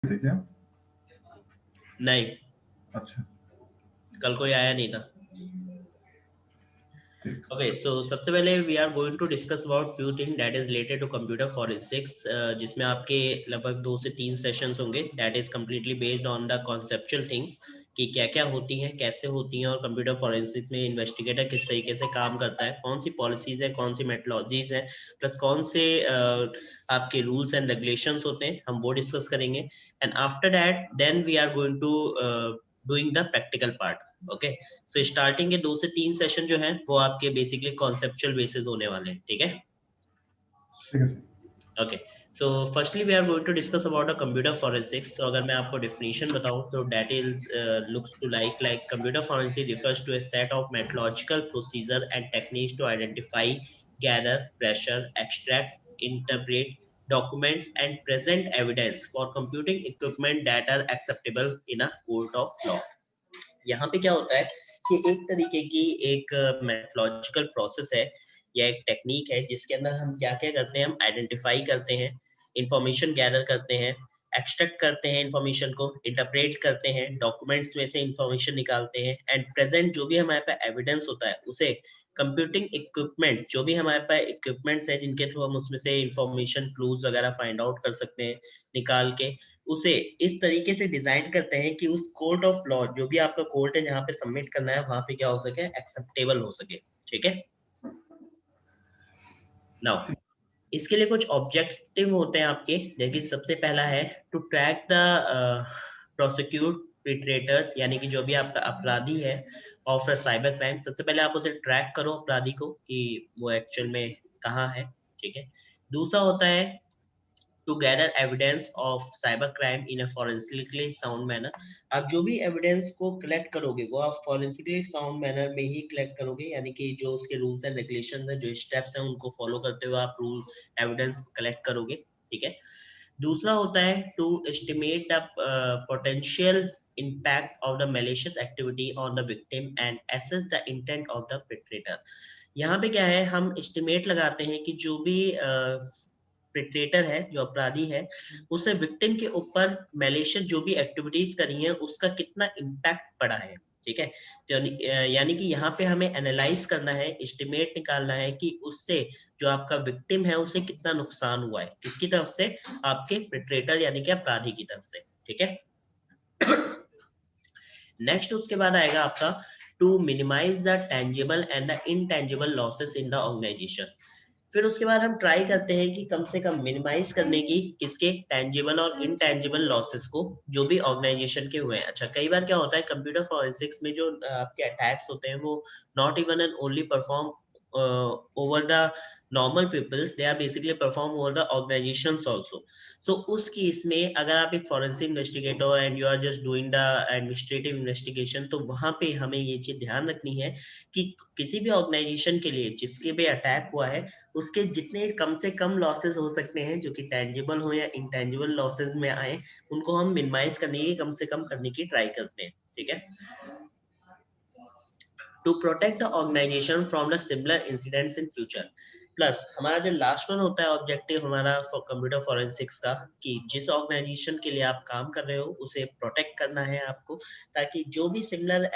थे क्या? नहीं, अच्छा कल कोई आया नहीं था। ठीक। ओके, सो सबसे पहले we are going to discuss about few thing that is related to computer forensics, जिसमें आपके लगभग 2 से 3 सेशंस होंगे। That is completely based on the conceptual things कि क्या क्या होती हैं, कैसे होती हैं, और कंप्यूटर फॉरेंसिक्स में इन्वेस्टिगेटर किस तरीके से काम करता है, कौन सी पॉलिसीज है, कौन सी मेथोलॉजीज है, प्लस कौन से आपके रूल्स एंड रेगुलेशंस होते हैं, हम वो डिस्कस करेंगे। And after that then we are going to doing the practical part. Okay, so starting के 2 से 3 सेशन जो है वो आपके बेसिकली कॉन्सेप्चुअल बेसिस होने वाले हैं, ठीक है। ठीक है sir. Okay, so firstly we are going to discuss about a computer forensics. तो अगर मैं आपको डेफिनेशन बताऊं तो that is looks to like computer forensic refers to a set of methodological procedure and techniques to identify, gather, pressure, extract, interpret documents and present evidence for computing equipment that are acceptable in a court of law। यहाँ पे क्या होता है कि एक तरीके की एक मेथोलॉजिकल प्रोसेस है या एक टेक्निक है जिसके अंदर हम क्या क्या करते हैं, हम आइडेंटिफाई करते हैं, इंफॉर्मेशन गैदर करते हैं, एक्सट्रैक्ट करते हैं इंफॉर्मेशन को, इंटरप्रेट करते हैं, डॉक्यूमेंट्स में से इंफॉर्मेशन निकालते हैं, एंड प्रेजेंट जो भी हमारे पास एविडेंस होता है उसे कंप्यूटिंग इक्विपमेंट, जो भी हमारे पास इक्विपमेंट्स है जिनके थ्रू हम उसमें से इंफॉर्मेशन क्लूज वगैरह फाइंड आउट कर सकते हैं, निकाल के उसे इस तरीके से डिजाइन करते हैं कि उस कोर्ट ऑफ लॉ, जो भी आपका कोर्ट है जहाँ पे सबमिट करना है, वहां पे क्या हो सके, एक्सेप्टेबल हो सके, ठीक है। नाउ इसके लिए कुछ ऑब्जेक्टिव होते हैं आपके, देखिए सबसे पहला है टू ट्रैक द प्रोसिक्यूट पिट्रेटर्स, यानी कि जो भी आपका अपराधी है ऑफ साइबर क्राइम, सबसे पहले आप उसे ट्रैक करो अपराधी को कि वो एक्चुअल में कहाँ है, ठीक है। दूसरा होता है to gather evidence of cyber crime in a forensically sound manner। आप जो भी एविडेंस को कलेक्ट करोगे वो आप फॉरेंसिकली साउंड मैनर में ही कलेक्ट करोगे, यानी कि जो उसके रूल्स एंड रेगुलेशन है, जो स्टेप्स हैं, उनको फॉलो करते हुए आप रूल एविडेंस कलेक्ट करोगे, ठीक है। दूसरा होता है to estimate the potential impact of the malicious activity on the victim and assess the intent of the perpetrator। यहाँ पे क्या है, हम एस्टिमेट लगाते हैं कि जो भी perpetrator है, जो अपराधी है, उसे विक्टिम के ऊपर मैलिशियस जो भी एक्टिविटीज करी हैं उसका कितना इम्पैक्ट पड़ा है, ठीक है। यानी कि यहाँ पे हमें एनालाइज करना है, एस्टिमेट निकालना है कि उससे जो आपका विक्टिम है उसे कितना नुकसान हुआ है, किसकी तरफ से, आपके perpetrator यानी कि अपराधी की तरफ से, ठीक है। नेक्स्ट उसके बाद आएगा आपका to minimize the tangible and the intangible losses in the organization. फिर उसके बाद हम ट्राई करते हैं कि कम से कम मिनिमाइज करने की, किसके, टेंजिबल और इनटेंजिबल लॉसेस को, जो भी ऑर्गेनाइजेशन के हुए हैं। अच्छा, कई बार क्या होता है कंप्यूटर फॉरेंसिक्स में जो आपके अटैक्स होते हैं वो not even and only perform over the normal people, they are basically perform over the organizations also। so उस केस में अगर आप एक forensic investigator and you are just doing the administrative investigation, तो वहां पे हमें ये चीज ध्यान रखनी है कि किसी भी ऑर्गेनाइजेशन के लिए जिसके भी अटैक हुआ है उसके जितने कम से कम लॉसेस हो सकते हैं, जो कि टेंजिबल हो या इंटेंजिबल लॉसेस में आए, उनको हम मिनिमाइज करने की, कम से कम करने की ट्राई करते हैं, ठीक है। To protect the organization from the similar incidents in future. Plus हमारा जो लास्ट वन होता है ऑब्जेक्टिव हमारा कंप्यूटर फॉरेंसिक्स का, कि जिस ऑर्गेनाइजेशन के लिए आप काम कर रहे हो उसे प्रोटेक्ट करना है आपको, ताकि जो भी सिमिलर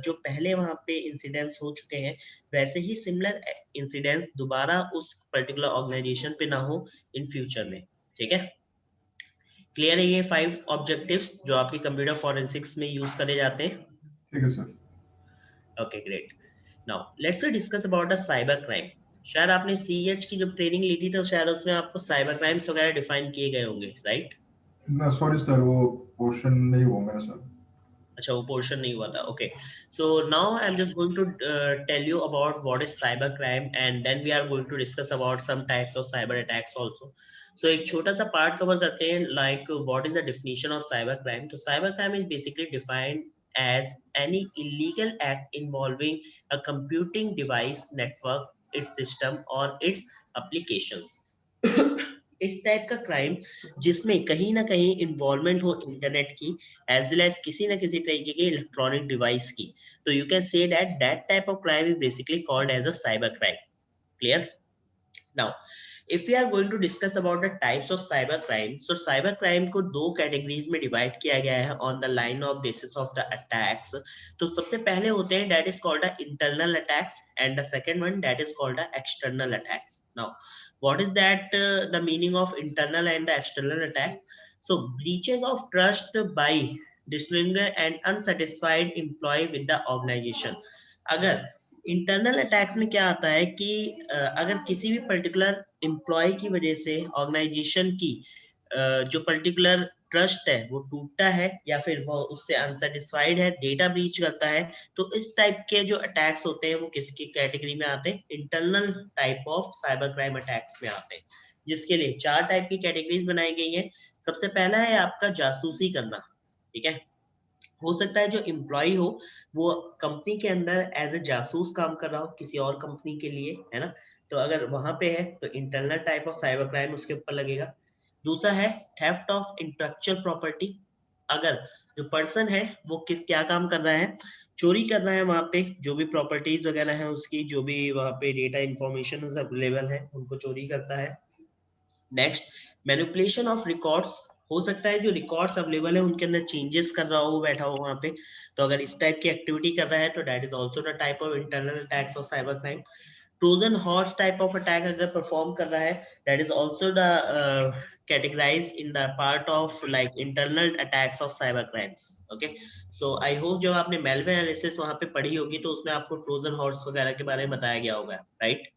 जो पहले वहां पे इंसिडेंट्स हो चुके हैं वैसे ही सिमिलर इंसिडेंट्स दोबारा उस पर्टिकुलर ऑर्गेनाइजेशन पे ना हो इन फ्यूचर में, ठीक है। क्लियर है ये 5 ऑब्जेक्टिव्स जो आपके कंप्यूटर फॉरेंसिक्स में यूज करे जाते हैं। ठीक है sir. Okay great, now let's discuss about the cyber crime. शायद आपने सीएच की जब ट्रेनिंग ली थी तो शायद उसमें आपको साइबर क्राइम्स वगैरह डिफाइन किए गए होंगे, राइट? ना सॉरी सर, वो पोर्शन नहीं हुआ मेरा सर। अच्छा, वो पोर्शन नहीं हुआ था, okay. So now I am just going to tell you about what is cyber crime and then we are going to discuss about some types of cyber attacks also. So एक छोटा सा part cover करते हैं, like what is the definition of cyber crime. तो cyber crime is basically defined as any illegal act involving a computing device, network, its system or its applications। इस type का crime जिसमें कहीं ना कहीं involvement हो इंटरनेट की as well as किसी ना किसी तरीके की इलेक्ट्रॉनिक डिवाइस की, तो you can say that that type of crime is basically called as a cyber crime. Clear? Now if we are going to discuss about the types of cyber crime, so cyber crime को दो categories में divide किया गया है on the line of basis of the attacks. तो सबसे पहले होते हैं that is called the internal attacks and the second one that is called the external attacks. Now what is that the meaning of internal and the external attack? So breaches of trust by disloyal and unsatisfied employee with the organization. अगर internal attacks में क्या आता है कि अगर किसी भी particular employ की वजह से ऑर्गेनाइजेशन की जो पर्टिकुलर ट्रस्ट है वो टूटता है या फिर वो उससे अनसेटिस्फाइड है, डेटा ब्रीच करता है, तो इस टाइप के जो अटैक्स होते हैं वो किसकी कैटेगरी में आते हैं? Internal type of cyber crime attacks में आते हैं, जिसके लिए चार टाइप की कैटेगरीज बनाई गई है. सबसे पहला है आपका जासूसी करना. ठीक है, हो सकता है जो एम्प्लॉय हो वो कंपनी के अंदर एज ए जासूस काम कर रहा हो किसी और कंपनी के लिए, है ना, तो अगर वहां पे है तो internal type of cyber crime उसके ऊपर लगेगा. दूसरा है थेफ्ट ऑफ इंटेलेक्चुअल प्रॉपर्टी. अगर जो पर्सन है वो क्या काम कर रहा है, चोरी कर रहा है वहां पे जो भी प्रॉपर्टीज वगैरह है उसकी, जो भी वहां पे डेटा इंफॉर्मेशन अवेलेबल है उनको चोरी करता है. Next, manipulation of records. हो सकता है जो रिकॉर्ड्स अवेलेबल है उनके अंदर चेंजेस कर रहा हो, बैठा हो वहां पे, तो अगर इस टाइप की एक्टिविटी कर रहा है तो that is also the type of internal attacks of cyber crime. Trojan horse type of attack अगर परफॉर्म कर रहा है that is also the categorized in the part of like internal attacks of cyber crimes. Okay, so I hope जब आपने malware analysis वहां पे पढ़ी होगी तो उसमें आपको ट्रोजन हॉर्स वगैरह के बारे में बताया गया होगा, राइट?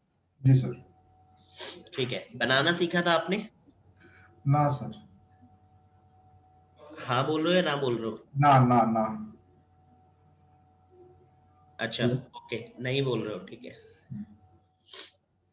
जी सर. ठीक है, बनाना सीखा था आपने? ना सर. हाँ बोल रहे हो या ना बोल रहे हो? ना ना ना. अच्छा, ओके, नहीं बोल रहे हो, ठीक है.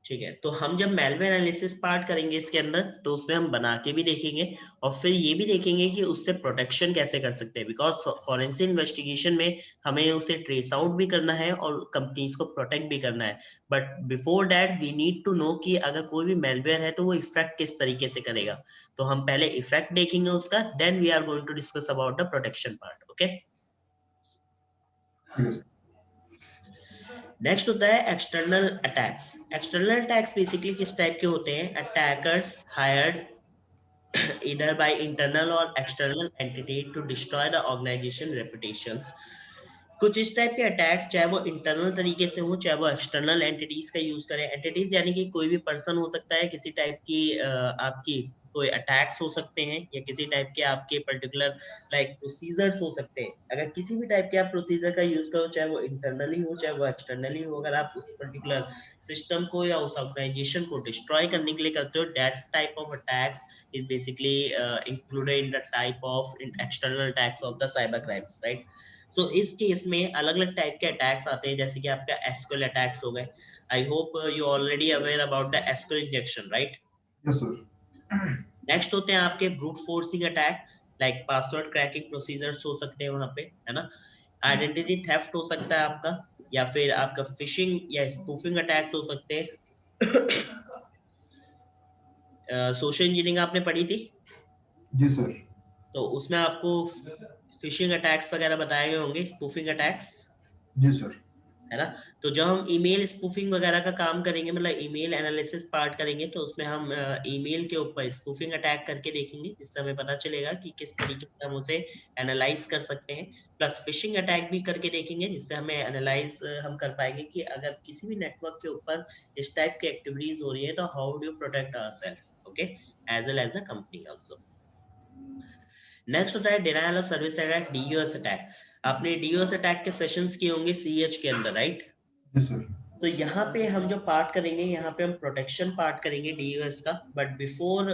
ठीक है, तो हम जब मेलवेयर एनालिसिस पार्ट करेंगे इसके अंदर तो उसमें हम बना के भी देखेंगे और फिर ये भी देखेंगे कि उससे प्रोटेक्शन कैसे कर सकते हैं, बिकॉज फॉरेंसिक इन्वेस्टिगेशन में हमें उसे ट्रेस आउट भी करना है और कंपनीज को प्रोटेक्ट भी करना है. But before that we need to know कि अगर कोई भी मेलवेयर है तो वो इफेक्ट किस तरीके से करेगा. तो हम पहले इफेक्ट देखेंगे उसका, then we are going to discuss about the protection part. Okay, next होता है external attacks. External attacks basically किस टाइप के होते हैं? Attackers hired either by internal or external entity to destroy the organization reputations. कुछ इस type के attack चाहे वो इंटरनल तरीके से हो चाहे वो एक्सटर्नल एंटिटीज का यूज करें. एंटिटीज यानी कि कोई भी पर्सन हो सकता है, किसी टाइप की आपकी कोई अटैक्स हो सकते हैं या किसी टाइप के आपके पर्टिकुलर लाइक प्रोसीजर्स हो सकते हैं. अगर किसी भी टाइप के आप प्रोसीजर का यूज करो चाहे वो इंटरनली हो चाहे वो एक्सटर्नली हो, अगर आप उस पर्टिकुलर सिस्टम को या उस ऑर्गेनाइजेशन को डिस्ट्रॉय करने के लिए करते हो, that type of attacks is basically included in the type of external attacks of the cyber crimes, right? So इस केस में अलग अलग टाइप के अटैक्स आते हैं, जैसे कि आपका एसक्यूएल अटैक्स हो गए. I hope you already aware about the SQL injection, right? Yes sir. Next होते हैं आपके brute forcing attack, like password cracking procedures हो सकते हैं वहां पे, है ना. आइडेंटिटी थेफ्ट हो सकता है आपका, या फिर आपका फिशिंग या स्पूफिंग अटैक्स हो सकते हैं. सोशल इंजीनियरिंग आपने पढ़ी थी? जी सर. तो उसमें आपको फिशिंग अटैक्स वगैरह बताए गए होंगे, स्पूफिंग अटैक्स, जी सर. है ना. तो जब हम ईमेल स्पूफिंग वगैरह का काम करेंगे, मतलब ईमेल एनालिसिस पार्ट करेंगे, तो उसमें हम ईमेल के ऊपर स्पूफिंग अटैक करके देखेंगे, जिससे हमें पता चलेगा कि किस तरीके से हम उसे एनालाइज कर सकते हैं. प्लस फिशिंग अटैक भी करके देखेंगे, जिससे हमें एनालाइज हम कर पाएंगे कि अगर किसी भी नेटवर्क के ऊपर इस टाइप की एक्टिविटीज हो रही है तो how do you protect ourself, okay, as well as the company also. Next होता है denial of service attack, DOS attack. आपने डीयूएस अटैक के सेशंस किए होंगे सीएच के अंदर, राइट? जी सर. तो यहाँ पे हम जो पार्ट करेंगे, यहाँ पे हम प्रोटेक्शन पार्ट करेंगे डीयूएस का. But before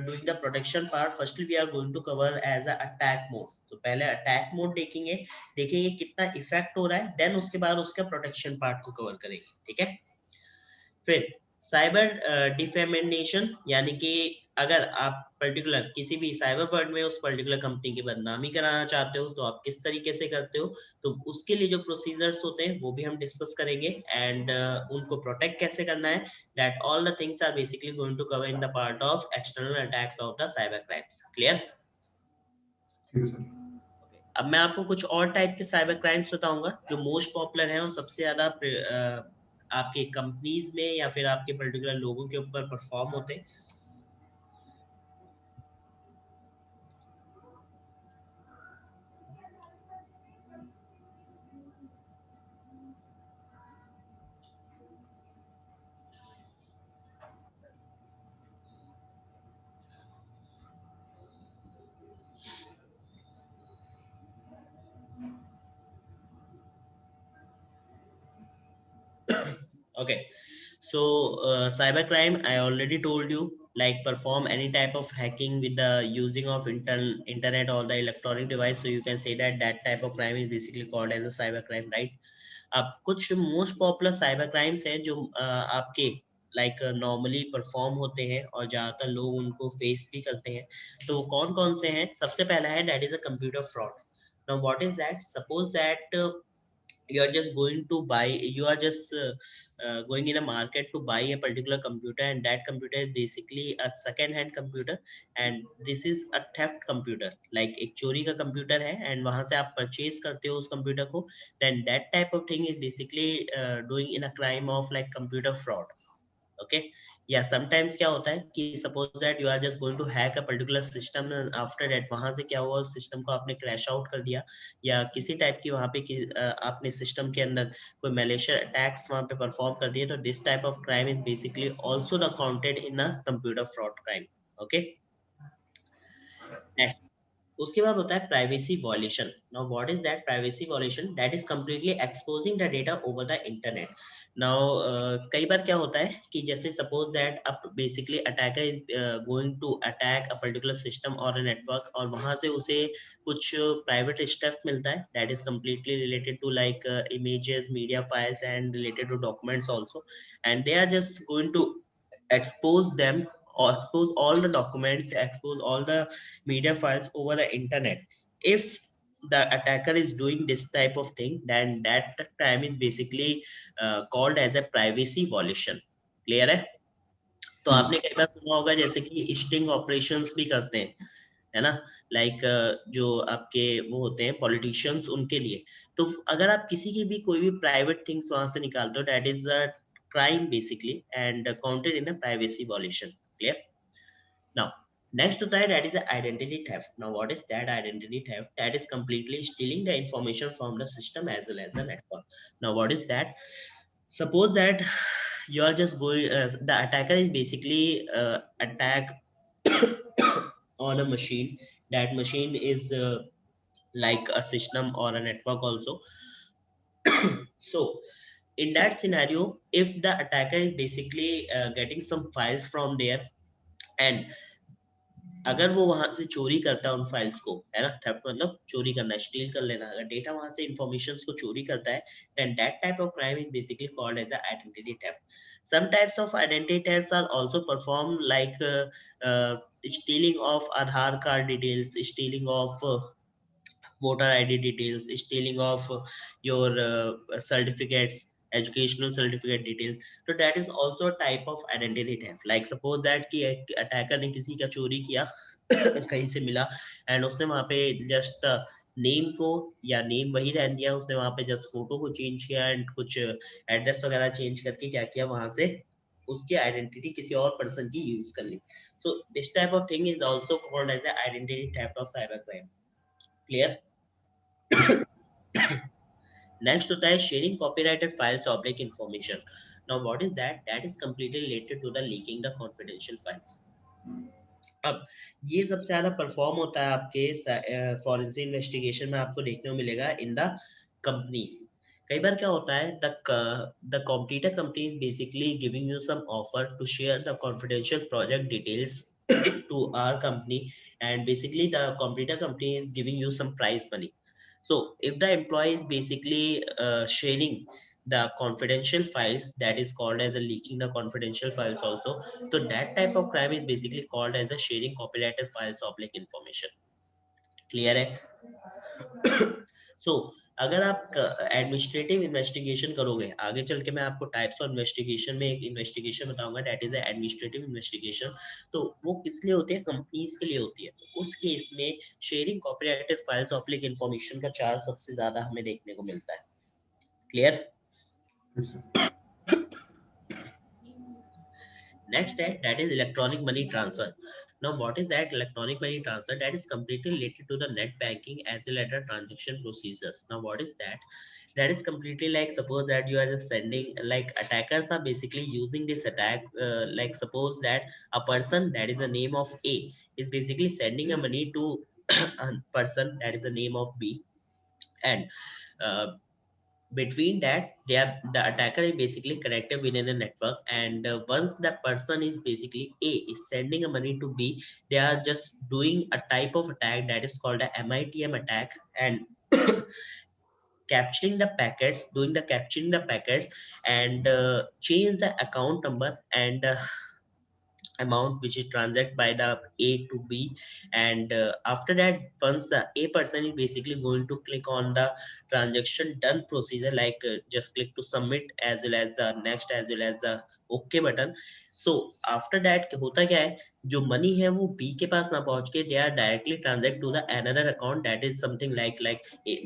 doing the protection part, firstly we are going to cover as a attack mode. तो पहले अटैक मोड देखेंगे कितना इफेक्ट हो रहा है, देन उसके बाद उसका प्रोटेक्शन पार्ट को कवर करेंगे. ठीक है, फिर साइबर डिफेमेनेशन, यानी कि अगर आप पर्टिकुलर किसी भी साइबर वर्ल्ड में उस पर्टिकुलर कंपनी की बदनामी कराना चाहते हो तो आप किस तरीके से करते हो, तो उसके लिए जो प्रोसीजर्स होते हैं वो भी हम डिस्कस करेंगे. एंड उनको प्रोटेक्ट कैसे करना है, that all the things are basically going to cover in the part of external attacks of the cyber crimes. Clear? ठीक है सर. अब मैं आपको कुछ और टाइप के साइबर क्राइम्स बताऊंगा जो मोस्ट पॉपुलर हैं और सबसे ज्यादा आपके कंपनीज में या फिर आपके पर्टिकुलर लोगों के ऊपर परफॉर्म होते हैं। Okay, so cybercrime, I already told you, like perform any type of hacking with the using of internet or the electronic device, so you can say that that type of crime is basically called as a cybercrime, right? अब कुछ most popular cyber crimes हैं जो आपके like normally perform होते हैं और ज्यादातर लोग उनको फेस भी करते हैं। तो कौन कौन से हैं? सबसे पहला है that is a computer fraud. Now what is that? Suppose that you are just going to buy, you are just going in a market to buy a particular computer, and that computer is basically a second hand computer, and this is a theft computer, like एक चोरी का computer है and वहां से आप purchase करते हो उस कंप्यूटर को, then that type of thing is basically doing in a crime of like computer fraud. Okay, या समटाइम्स क्या होता है कि suppose that you are just going to hack a particular system, after that वहां से क्या हुआ, उस सिस्टम को आपने क्रैश आउट कर दिया, या किसी टाइप की वहां पे आपने सिस्टम के अंदर कोई मैलिशियस अटैक्स वहां पे परफॉर्म कर दिए, तो this type of crime is basically also counted in a computer fraud crime. Okay, उसके बाद होता है privacy violation. Now what is that privacy violation? That is completely exposing the data over the internet. नाउ कई बार क्या होता है कि जैसे सपोज दैट अब basically attacker is going to attack a particular system और अ नेटवर्क, और वहां से उसे कुछ प्राइवेट स्टफ मिलता है that is completely related to like images, media files and related to documents also, and they are just going to expose them or expose all the documents, expose all the media files over the internet. If the attacker is doing this type of thing, then that crime is basically called as a privacy violation. Clear है? तो आपने कई बार सुना होगा जैसे कि sting operations भी करते हैं, है ना, लाइक जो आपके वो होते हैं पॉलिटिशियंस, उनके लिए। तो अगर आप किसी की भी कोई भी प्राइवेट थिंग्स वहां से निकालते हो, that is a crime basically and counted in a privacy violation. Clear? Now next होता है that is a identity theft. Now what is that identity theft? That is completely stealing the information from the system as well as the network. Now what is that? Suppose that you are just going, the attacker is basically attack on a machine. That machine is like a system or a network also. So in that scenario, if the attacker is basically getting some files from there, and अगर वो वहां से चोरी करता है उन files को, है ना, थेफ्ट मतलब चोरी करना, स्टील कर लेना, अगर डेटा वहां से इंफॉर्मेशंस को चोरी करता है, then that type of crime is basically called as a identity theft. Some types of identity thefts are also performed like stealing of Aadhaar card details, stealing of voter ID details, stealing of your certificates, educational certificate details. So that is also a type of identity theft. Like suppose that कि एक attacker ने किसी का चोरी किया कहीं से मिला, एंड उसने वहां पे जस्ट नेम को, या नेम वही रहने दिया, उसने वहां पे जस्ट फोटो को चेंज किया एंड कुछ एड्रेस वगैरह चेंज करके क्या किया, वहां से उसकी आइडेंटिटी किसी और पर्सन की यूज कर ली। So this type of thing is also called as identity theft of cyber crime. Clear? Next होता है sharing copyrighted files or public information. Now what is that? That is completely related to the leaking the confidential files. अब ये सबसे ज्यादा perform होता है आपके forensic investigation में, आपको देखने को मिलेगा इन द कंपनीज। कई बार क्या होता है, the competitor company is basically giving you some offer to share the confidential project details to our company, and basically the competitor company is giving you some prize money. So if the employee is basically sharing the confidential files, that is called as a leaking the confidential files also. So that type of crime is basically called as the sharing copyrighted files or public information. Clear है? So अगर आप administrative investigation करोगे, आगे चल के मैं आपको types of investigation में एक इन्वेस्टिगेशन बताऊंगा, दैट इज एडमिनिस्ट्रेटिव इन्वेस्टिगेशन। तो वो किस लिए होती है? कंपनीज के लिए होती है। तो उस केस में शेयरिंग कॉपीराइटेड फाइल्स और पब्लिक इंफॉर्मेशन का चार्ज सबसे ज्यादा हमें देखने को मिलता है। Clear? Next that is electronic money transfer. Now what is that electronic money transfer? That is completely related to the net banking as well as the transaction procedures. Now what is that? That is completely like, suppose that you are just sending, like attackers are basically using this attack, like suppose that a person that is the name of A is basically sending a money to a person that is the name of B, and uh, between that they are, the attacker is basically connected within a network, and once the person is basically A is sending a money to B, they are just doing a type of attack that is called a MITM attack, and capturing the packets, doing the capturing the packets, and change the account number and amount which is transacted by the A to B, and after that once the A person is basically going to click on the transaction done procedure, like just click to submit as well as the next as well as the OK button. So after that होता क्या है, जो money है वो B के पास ना पहुंच के they are directly transact to the another account that is something like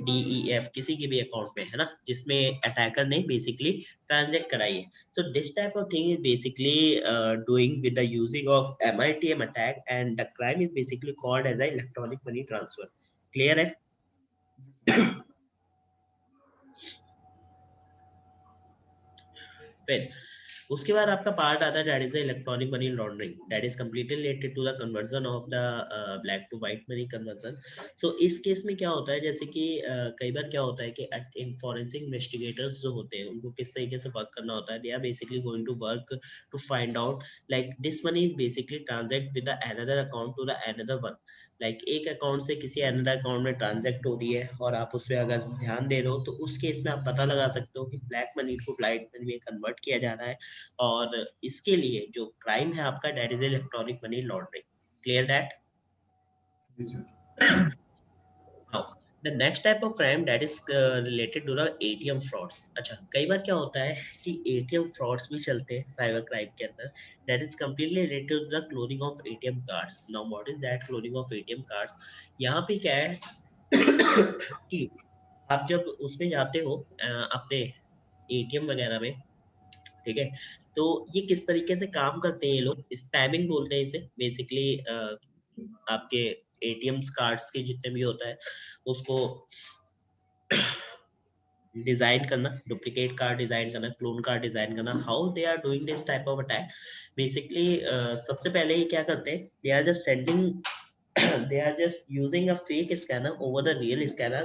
DEF किसी के भी अकाउंट में है ना, जिसमें अटैकर ने बेसिकली ट्रांजेक्ट कराई है. So this type of thing is basically doing with the using of MITM attack, and the crime is basically called as a electronic money transfer. Clear है? फिर उसके बाद आपका पार्ट आता है that is electronic money laundering, that is completely related to the conversion of the black to white money conversion. So इस case में क्या होता है, जैसे कि कई बार क्या होता है कि इन फॉरेंसिक इन्वेस्टिगेटर्स जो होते हैं उनको किस तरीके से वर्क करना होता है, they are basically going to work to find out like this money is basically transact with the another account to the another one, like एक अकाउंट से किसी अनदर अकाउंट में ट्रांजेक्ट हो रही है और आप उसमें अगर ध्यान दे रहे हो तो उस केस में आप पता लगा सकते हो कि ब्लैक मनी को व्हाइट मनी में कन्वर्ट किया जा रहा है, और इसके लिए जो क्राइम है आपका that is electronic money laundering. Clear that? जी sir. Now the next type of crime that is related to the ATM frauds. अच्छा, कई बार क्या होता है कि एटीएम फ्रॉड्स भी चलते हैं साइबर क्राइम के अंदर, that is completely related to the cloning of ATM cards. Now what is that cloning of ATM cards? यहाँ पे क्या है कि आप जब उसमें जाते हो अपने एटीएम वगैरह में, ठीक है, तो ये किस तरीके से काम करते हैं ये लोग, स्पैमिंग बोलते हैं इसे बेसिकली. आपके एटीएम कार्ड्स के जितने भी होता है उसको डिजाइन करना, डुप्लीकेट कार्ड डिजाइन करना, क्लोन कार्ड डिजाइन करना. How they are doing this type of attack? Basically सबसे पहले ये क्या करते हैं, they are just sending they are just using a fake scanner over the real scanner,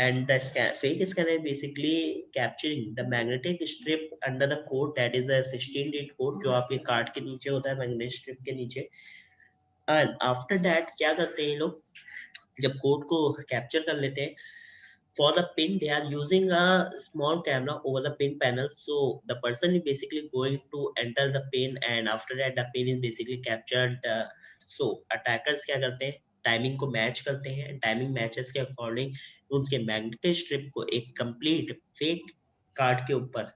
and the fake scanner basically capturing the magnetic strip under the code that is a 16-digit code जो आपके card के नीचे होता है magnetic strip के नीचे. And after that क्या करते हैं ये लोग, जब कोड को कैप्चर कर लेते हैं, for the pin they are using a small camera over the pin panel, so the person is basically going to enter the pin, and after that the pin is basically captured. So attackers क्या करते हैं, timing को match करते हैं, timing matches के according उनके magnetic strip को एक कंप्लीट फेक कार्ड के ऊपर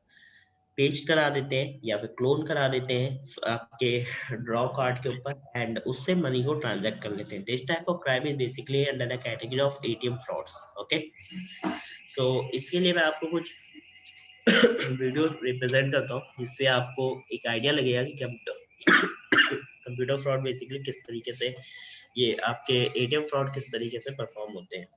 पेस्ट करा देते हैं या फिर क्लोन करा देते हैं आपके ड्रॉ कार्ड के ऊपर, एंड उससे मनी को ट्रांजैक्ट कर लेते हैं. This type of crime is basically under the category of ATM frauds. Okay, so इसके लिए मैं आपको कुछ वीडियो रिप्रेजेंट करता हूँ जिससे आपको एक आइडिया लगेगा कि कंप्यूटर फ्रॉड बेसिकली किस तरीके से, ये आपके एटीएम फ्रॉड किस तरीके से परफॉर्म होते हैं.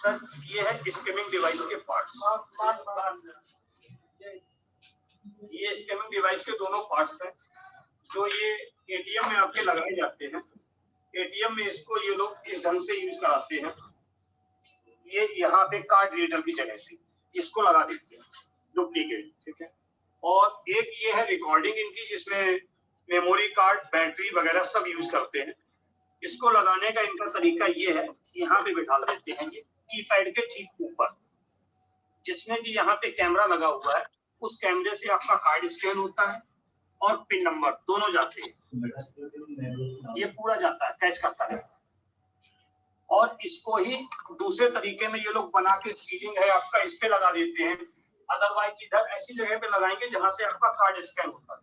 सर ये है स्कैमिंग डिवाइस के पार्ट्स। ये स्कैमिंग डिवाइस के दोनों पार्ट्स हैं जो ये एटीएम में आपके लगाए जाते हैं। एटीएम में इसको ये लोग इस ढंग से यूज कराते हैं। ये यहाँ पे कार्ड रीडर की जगह पे इसको लगा देते हैं डुप्लीकेट, ठीक है। और एक ये है रिकॉर्डिंग इनकी, जिसमें मेमोरी कार्ड, बैटरी वगैरह सब यूज करते हैं। इसको लगाने का इनका तरीका ये है, यहाँ पे बिठा देते हैं ये कीपैड के ठीक ऊपर, जिसमें कि यहाँ पे कैमरा लगा हुआ है। उस कैमरे से आपका कार्ड स्कैन होता है और पिन नंबर दोनों जाते हैं। ये पूरा जाता है, कैच करता है। और इसको ही दूसरे तरीके में ये लोग बना के सीलिंग है आपका, इस पे लगा देते हैं। अदरवाइज इधर ऐसी जगह पे लगाएंगे जहां से आपका कार्ड स्कैन होता है,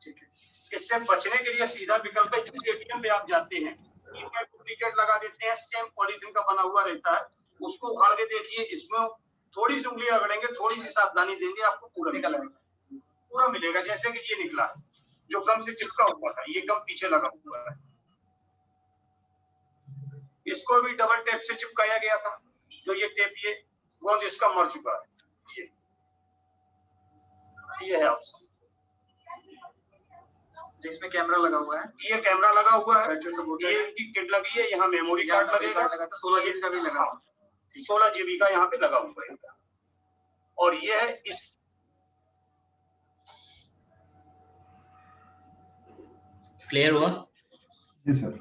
ठीक है। इससे बचने के लिए सीधा विकल्प है, जिस एटीएम पे आप जाते हैं डुप्लीकेट लगा देते हैं, सेम पॉलीथीन का बना हुआ रहता है, उसको उखाड़ के देखिए, इसमें थोड़ी सी उंगली रगड़ेंगे, थोड़ी सी सावधानी देंगे, आपको पूरा निकलेगा, पूरा मिलेगा। जैसे कि ये निकला है, जो गम से चिपका हुआ था, ये गम पीछे लगा हुआ है। इसको भी डबल टेप से चिपकाया गया था, जो ये टेप ये गोंद इसका मर चुका है। ये है ऑप्शन जिसमें कैमरा लगा हुआ है। ये कैमरा लगा हुआ है, ये इनकी किट लगी है, यहाँ मेमोरी कार्ड लगेगा, 16 GB का भी लगा, 16 GB का यहाँ पे लगा हुआ है इनका। और ये है इस क्लियर हुआ? जी सर।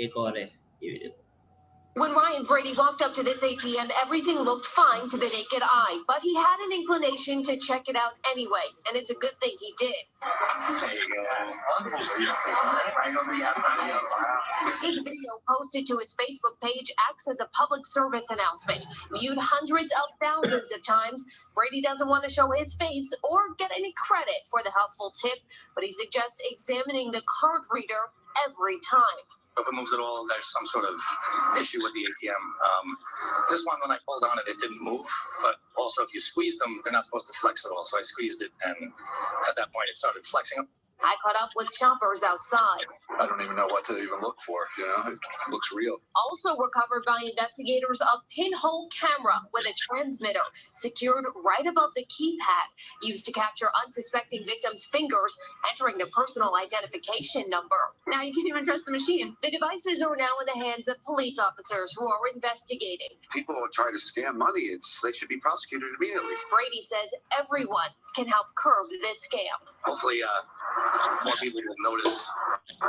एक और है ये। When Ryan Brady walked up to this ATM, everything looked fine to the naked eye, but he had an inclination to check it out anyway, and it's a good thing he did. His video posted to his Facebook page acts as a public service announcement, viewed hundreds of thousands of times. Brady doesn't want to show his face or get any credit for the helpful tip, but he suggests examining the card reader every time. If it moves at all, there's some sort of issue with the ATM. This one, when I pulled on it, it didn't move. But also, if you squeeze them, they're not supposed to flex at all. So I squeezed it, and at that point, it started flexing. I caught up with shoppers outside. I don't even know what to even look for. You know, it looks real. Also recovered by investigators a pinhole camera with a transmitter secured right above the keypad, used to capture unsuspecting victims' fingers entering the personal identification number. Now you can even trust the machine. The devices are now in the hands of police officers who are investigating. People who try to scam money, they should be prosecuted immediately. Brady says everyone can help curb this scam. Hopefully, more people will notice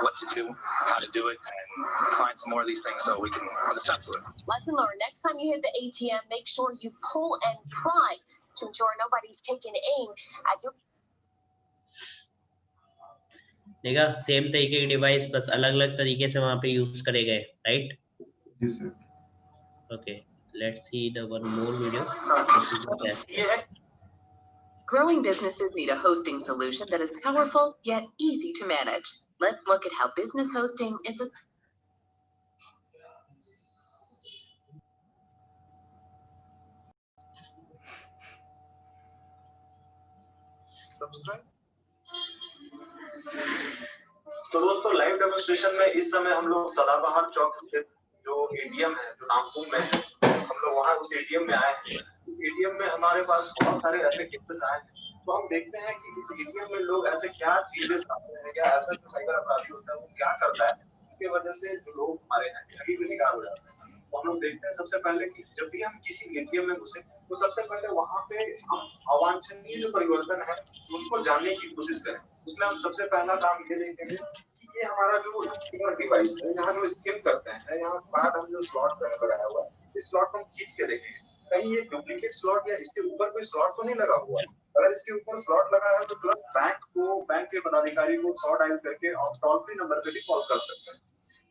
what to do, how to do it, and find some more of these things so we can put a stop to it. Lesson learned. Next time you hit the ATM, make sure you pull and pry to ensure nobody's taking aim at your. देखा, same तरीके के device, बस अलग अलग तरीके से वहां पे यूज करे गए, राइट? जी sir. Okay, let's see the one more video. Growing businesses need a hosting solution that is powerful yet easy to manage. Let's look at how business hosting is a तो दोस्तों, live demonstration में इस समय हम लोग सदाबहार चौक स्थित जो एटीएम है, जो नामकुम में है, हम लोग वहाँ उस एटीएम में आए हैं। इस एटीएम में हमारे पास बहुत सारे ऐसे केसेस आए हैं, तो हम देखते हैं कि इस एटीएम में लोग ऐसे क्या चीजें करते हैं, या ऐसा जो साइबर अपराधी होता है वो क्या करता है, इसकी वजह से जो लोग हमारे हैं ठगी के शिकार हो जाते हैं। तो हम लोग देखते हैं सबसे पहले कि जब भी हम किसी एटीएम में घुसे तो सबसे पहले वहाँ पे हम अवांछनीय जो परिवर्तन है उसको जानने की कोशिश करें। उसमें हम सबसे पहला काम ये देखेंगे कि ये हमारा जो स्कैनर डिवाइस है, यहाँ जो स्कैन करते हैं, यहाँ बाद हम जो स्लॉट लगाया हुआ है, इस स्लॉट को हम खींच के देखेंगे कहीं ये डुप्लीकेट स्लॉट या इसके ऊपर कोई स्लॉट तो नहीं लगा हुआ है। अगर इसके ऊपर स्लॉट लगा है तो तुरंत बैंक के पदाधिकारी को 100 डायल करके और टोल फ्री नंबर पे भी कॉल कर सकते हैं।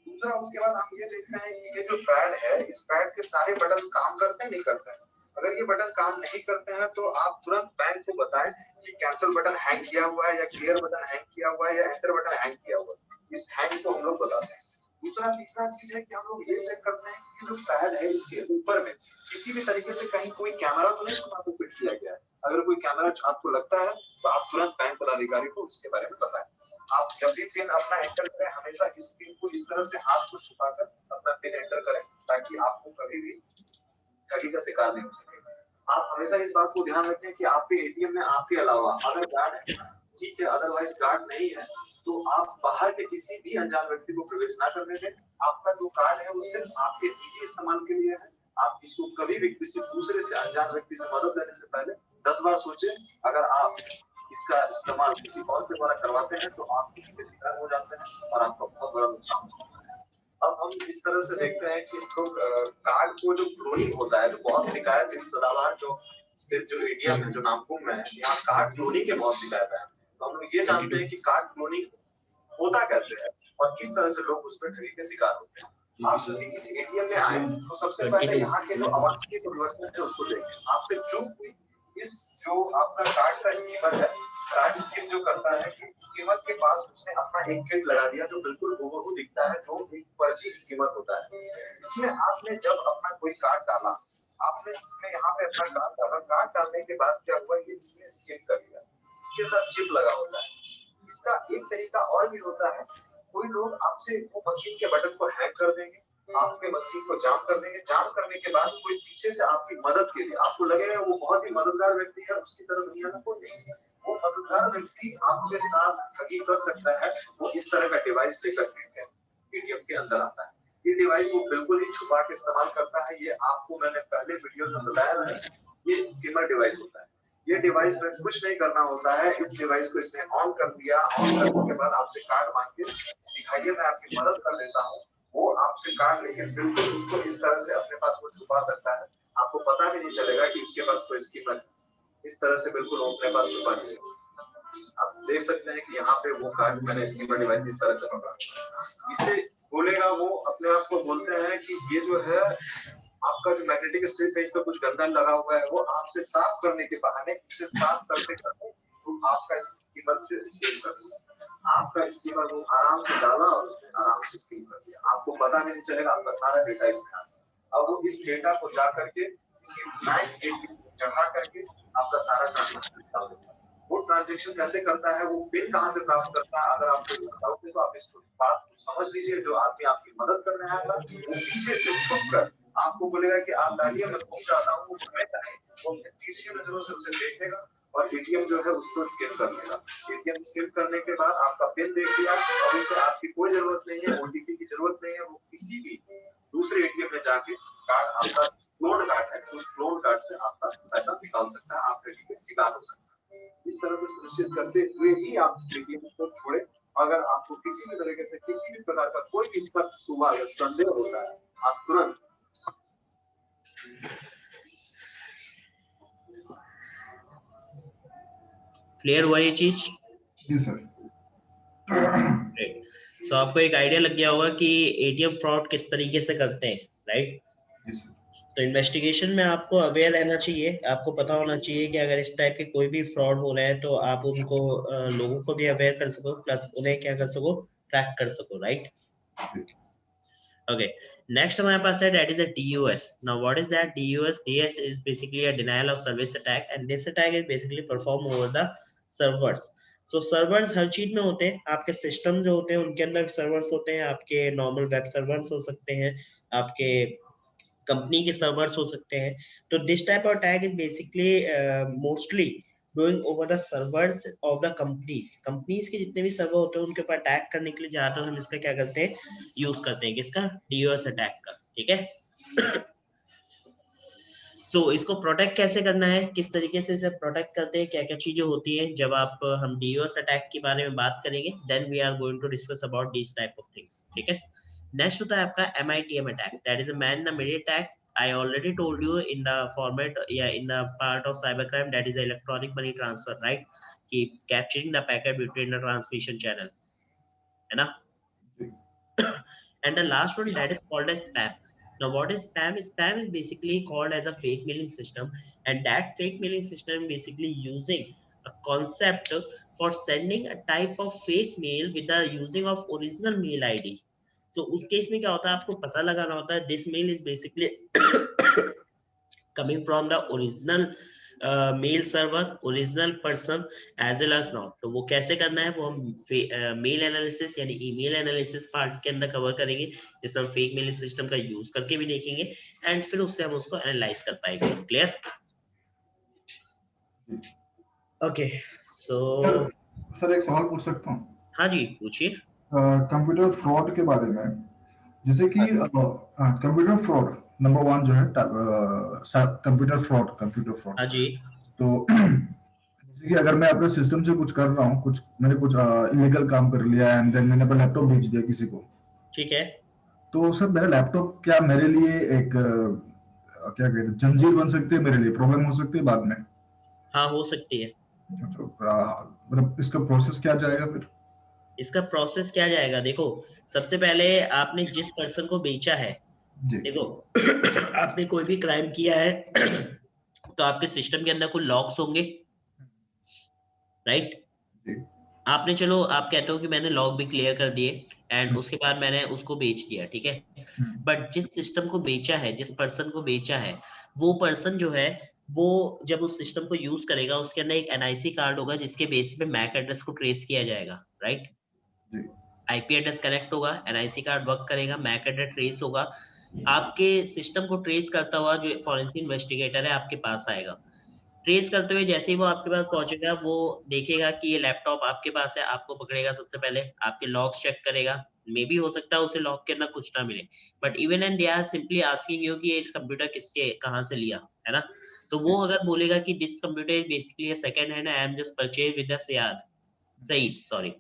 दूसरा, उसके बाद हम ये देखते हैं कि ये जो पैड है, इस पैड के सारे बटन काम करते हैं नहीं करते हैं। अगर ये बटन काम नहीं करते हैं तो आप तुरंत बैंक को बताएं कि कैंसिल बटन हैंग किया हुआ है, या क्लियर बटन हैंग किया हुआ है, या एंटर बटन हैंग किया हुआ है। इस हैंग को हम लोग बताते हैं। दूसरा, तीसरा चीज है कि हम लोग ये चेक करते हैं कि जो पैड है इसके ऊपर में किसी भी तरीके से कहीं कोई कैमरा तो नहीं छुपा के फिट किया गया है। अगर कोई कैमरा आपको लगता है तो आप तुरंत बैंक पदाधिकारी को उसके बारे में बताएं। आप जब भी पिन अपना एंटर करें, हमेशा इस पिन को इस तरह से हाथ को छुपाकर अपना पिन एंटर करें, ताकि ताकि आपको कभी भी ठगी का शिकार नहीं हो सके। आप हमेशा इस बात को ध्यान रखें कि आपके एटीएम में आपके अलावा अगर गार्ड है, ठीक है, अदरवाइज गार्ड नहीं है तो आप बाहर के किसी भी अनजान व्यक्ति को प्रवेश ना करने दें। आपका जो कार्ड है वो सिर्फ आपके निजी इस्तेमाल के लिए है। आप इसको कभी भी किसी दूसरे से अनजान व्यक्ति से मदद लेने से पहले 10 बार सोचें। अगर आप इसका इस्तेमाल किसी और के द्वारा करवाते हैं तो आप ठगी के शिकार हो जाते हैं और आपका बहुत बड़ा नुकसान होता है। अब हम इस तरह से देखते हैं कि लोग कार्ड को जो क्लोनिंग होता है, तो बहुत शिकायत इस सदाबहार जो एटीएम है जो नामकुम में है, यहाँ कार्ड क्लोनिंग के बहुत शिकायत है। तो हम लोग ये जानते हैं कि कार्ड क्लोनिंग होता कैसे है और किस तरह से लोग उसमें ठगी के शिकार होते हैं। आप जब भी किसी एटीएम में आए तो सबसे पहले यहाँ के जो अवांछनीय परिवर्तन है उसको देखें। आपसे चूक इस जो आपका कार्ड का स्कीमर है, कार्ड स्कीम जो करता है कि स्कीमर के पास उसने अपना एक किट लगा दिया जो बिल्कुल हूबहू दिखता है, जो एक फर्जी स्कीमर होता है। इसमें आपने जब अपना कोई कार्ड डाला, आपने इसमें यहाँ पे अपना कार्ड डाला, कार्ड डालने के बाद क्या हुआ, ये इसने स्किप कर दिया, इसके साथ चिप लगा होता है। इसका एक तरीका और भी होता है, कोई लोग आपसे वो मशीन के बटन को हैक कर देंगे, आपके मशीन को जाम कर देंगे। जाम करने के बाद कोई पीछे से आपकी मदद के लिए, आपको लगेगा वो बहुत ही मददगार व्यक्ति है, उसकी तरह दुनिया में कोई नहीं है। वो मददगार व्यक्ति आपके साथ ठगी कर सकता है। वो इस तरह का डिवाइस लेकर के एटीएम के अंदर आता है। ये डिवाइस वो बिल्कुल ही छुपा के इस्तेमाल करता है। ये आपको मैंने पहले वीडियो में बताया है, ये स्कीमर डिवाइस होता है। ये डिवाइस में कुछ नहीं करना होता है। इस डिवाइस को इसने ऑन कर दिया, ऑन करने के बाद आपसे कार्ड मांग के दिखाइए मैं आपकी मदद कर लेता हूँ। वो आपसे कार्ड लेके बिल्कुल उसको इस तरह से अपने पास वो छुपा सकता है, आपको पता भी नहीं चलेगा कि उसके पास कोई स्कीमर है। इस तरह से बिल्कुल वो अपने पास छुपा दिया। आप देख सकते हैं कि यहाँ पे वो कार्ड मैंने स्कीमर डिवाइस इस तरह से पकड़ा। इससे बोलेगा, वो अपने आप को बोलते हैं कि ये जो है आपका जो मैग्नेटिक स्ट्रिप है, इस पर कुछ गंदा लगा हुआ है, वो आपसे साफ करने के बहाने इसे साफ करते करते तो आपका स्कीमर से स्कीम कर दिया। आपका स्कीमर वो आराम से डाला और उसने आराम से स्कीम कर दिया। आपको पता भी नहीं चलेगा, आपका सारा डेटा इसमें आ गया। अब वो इस डेटा को जा करके किसी बैंक एटीएम में चढ़ा करके आपका सारा ट्रांजेक्शन निकाल देता है। वो ट्रांजेक्शन कैसे करता है, वो पिन कहाँ से प्राप्त करता है, अगर आपको इसका डाउट है तो आप इसको बात समझ लीजिए। जो आदमी आपकी मदद करने आया था वो पीछे से छुप कर आपको बोलेगा कि आप डालिए, मैं पहुंच जाता हूँ। वो हमें कहे, वो पीछे नजरों से उसे देखेगा और एटीएम जो है उसको स्कैन कर लेगा। एटीएम स्कैन करने के बाद आपका पिन देख लिया और उसे आपकी कोई जरूरत नहीं है, ओटीपी की जरूरत नहीं है। वो किसी भी दूसरे एटीएम में जाके कार्ड, आपका क्लोन कार्ड है, उस क्लोन कार्ड से आपका पैसा निकाल सकता है, आप ठगी के शिकार हो सकता है। इस तरह से सुनिश्चित करते हुए ही आप एटीएम को छोड़े। अगर आपको किसी भी तरीके से किसी भी प्रकार का कोई भी शक, सुबह या संदेह होता है, आप तुरंत क्लियर हुआ ये चीज? जी सर। सो आपको एक आइडिया लग गया होगा कि एटीएम फ्रॉड किस तरीके से करते हैं, राइट? जी सर। तो इन्वेस्टिगेशन में आपको अवेयर रहना चाहिए, आपको पता होना चाहिए कि अगर इस टाइप के कोई भी फ्रॉड हो रहा है तो आप उनको लोगों को भी अवेयर कर सको, प्लस उन्हें क्या कर सको, ट्रैक कर सको, राइट? Okay, next हमारे पास है that is a DUS. Now what is that DUS? DUS is basically a denial of service attack, and this attack is basically performed over the servers. So servers हर चीज में होते हैं, आपके system जो होते हैं उनके अंदर सर्वर्स होते हैं, आपके नॉर्मल वेब सर्वर्स हो सकते हैं, आपके कंपनी के सर्वर्स हो सकते हैं। तो this type of attack is basically mostly doing over the servers of the companies के जितने भी सर्वर होते हैं उनके ऊपर अटैक करने के लिए ज्यादातर हम इसका क्या करते हैं, यूज करते हैं, किसका? DOS अटैक का, ठीक है? तो इसको प्रोटेक्ट कैसे करना है, किस तरीके से इसे प्रोटेक्ट करते हैं, क्या क्या चीजें होती हैं, जब हम DOS अटैक के बारे में बात करेंगे, then we are going to discuss about this type of things, ठीक है? नेक्स्ट होता है आपका MITM attack, that is a man in the middle attack. I already told you in the format, in the part of cybercrime, that is electronic money transfer, right? Keep capturing the packet between the transmission channel, है ना? And the last one, that is called as spam. Now what is spam? Spam is basically called as a fake mailing system, and that fake mailing system basically using a concept for sending a type of fake mail with the using of original mail ID. तो उस case में क्या होता है, आपको पता लगाना होता है this mail is basically coming from the original mail server original person as well as not. तो वो कैसे करना है वो हम मेल एनालिसिस यानी ईमेल एनालिसिस पार्ट के अंदर कवर करेंगे, जिसमें हम फेक मेल सिस्टम का यूज करके भी देखेंगे एंड फिर उससे हम उसको एनालाइज कर पाएंगे। क्लियर? ओके सो सर एक सवाल पूछ सकता हूँ? हाँ जी पूछिए। कंप्यूटर फ्रॉड के बारे में, जैसे कि कंप्यूटर फ्रॉड नंबर 1 जो है कंप्यूटर फ्रॉड। हाँ जी तो जैसे कि अगर मैं अपने सिस्टम से कुछ कर रहा हूँ, मैंने कुछ इलीगल काम कर लिया एंड देन मैंने अपना लैपटॉप बेच दिया किसी को, ठीक है। तो सर मेरा लैपटॉप क्या मेरे लिए एक क्या कहते हैं जंजीर बन सकती है, मेरे लिए प्रॉब्लम हो सकती है बाद में? हाँ हो सकती है। तो मतलब इसका प्रोसेस क्या जाएगा फिर? इसका प्रोसेस क्या जाएगा, देखो सबसे पहले आपने जिस पर्सन को बेचा है, जी देखो आपने कोई भी क्राइम किया है तो आपके सिस्टम के अंदर कुछ लॉक्स होंगे, राइट? जी आपने चलो आप कहते हो कि मैंने लॉग भी क्लियर कर दिए एंड उसके बाद मैंने उसको बेच दिया, ठीक है। बट जिस सिस्टम को बेचा है, जिस पर्सन को बेचा है, वो पर्सन जो है वो जब उस सिस्टम को यूज करेगा उसके अंदर एक एनआईसी कार्ड होगा जिसके बेसिस पे मैक एड्रेस को ट्रेस किया जाएगा, राइट? जी आईपी एड्रेस कनेक्ट होगा, एनआईसी कार्ड वर्क करेगा, मैक एड्रेस ट्रेस होगा, आपके सिस्टम को ट्रेस करता हुआ जो फॉरेंसिक इन्वेस्टिगेटर है आपके पास आएगा। ट्रेस करते हुए जैसे ही वो आपके पास पहुंचेगा वो देखेगा कि ये लैपटॉप आपके पास है, आपको पकड़ेगा, सबसे पहले आपके लॉग्स चेक करेगा। मे बी हो सकता है उसे लॉग के अंदर कुछ ना मिले, but even and they are simply asking you कि ये कंप्यूटर किसके कहां से लिया है ना। तो वो अगर बोलेगा कि this computer is basically a second hand, I am just purchase with the said sorry,